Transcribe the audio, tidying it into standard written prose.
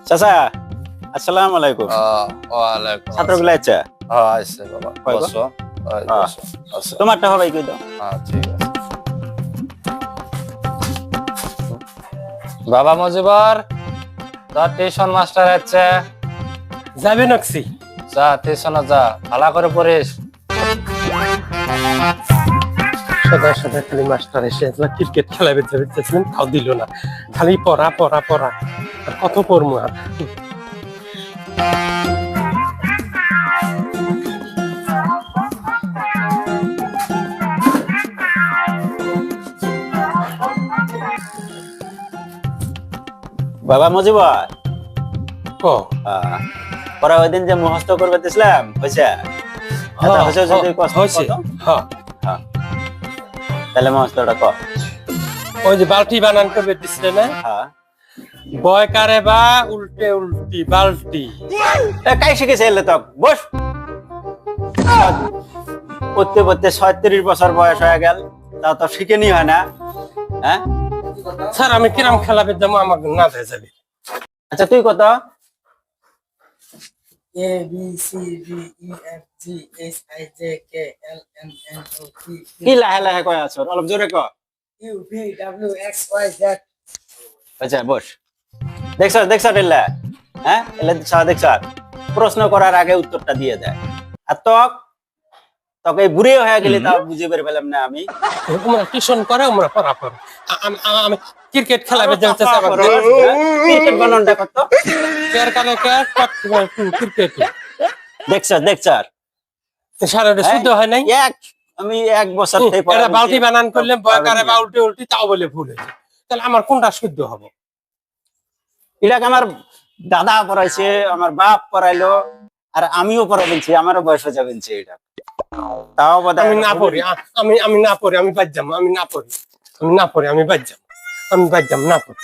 চাচা আসসালামু আলাইকুম। ওয়ালাইকুম ছাত্রগুলো আচ্ছা আচ্ছা বাবা কয় গো? বসো বসো আচ্ছা তোমারটা হবে কই দাও। ঠিক আছে বাবা মজিবর তোর টিউশন মাস্টার আছে যাবে নকশি যা টিউশনে যা ভালো করে পড়িস সদা সদা খালি মাস্টার এসে ক্রিকেট খেলাবে যাচ্ছিলেন তাও দিল না, খালি পড়া পড়া পড়া। আর কত পড়বো আর। বাবা মজিবর ক পরে ওই দিন যে মুখস্থ করবে দিছিলাম হয়েছে? আচ্ছা, হয়েছে যদি কষ্ট হয়েছে। কত? হ্যাঁ, হ্যাঁ তাহলে মুখস্থটা কর। ওই যে বালতি বানান করবে দিছিলে না, হ্যাঁ বয় কারে বা উল্টে উল্টি বালতি। কাই শিখেছে এলে তক বস। পড়তে পড়তে 36 বছর বয়স হয়ে গেল, তা তো শিখেনি হয় না। হ্যাঁ স্যার আমি কিরাম খেলাবে যাবো, আমাকে না দেয় যাবে। আচ্ছা তুই কত? A B C D E F G H I J K L M N O P কি লাহে লাহে কয় আছো, অলপ জোরে ক। Q V W X Y Z আচ্ছা বস। দেখছ এলে? হ্যাঁ এলে দেখছ প্রশ্ন করার আগে উত্তরটা দিয়ে দেয়। আর তোকে বুড়ি হয়ে গেলি তা বুঝে বের পেলাম না আমি। তোমরা টিউশন করে আমরা পড়া পড়ো, আমি ক্রিকেট খেলাবে যাচ্ছে ক্রিকেট বানানটা কত? ক্রিকেট দেখছ সারা শুদ্ধ হয় নাই। আমি 1 বছর থেকে এটা বালতি বানান করলে বয় কারে বা উল্টে উল্টি তাও বলে ভুল হয়েছে, তাহলে আমার কোনটা শুদ্ধ হবে? এটাকে আমার দাদা পড়াইছে, আমার বাপ পড়াইলো, আর আমিও পড়াইছি, আমারও বয়স হয়ে যাবে এটা। তাও বোধ আমি না পড়ি, আমি না পড়ি, আমি বাদ যাবো, আমি না পড়ি, আমি বাদ যাবো, না পড়ি।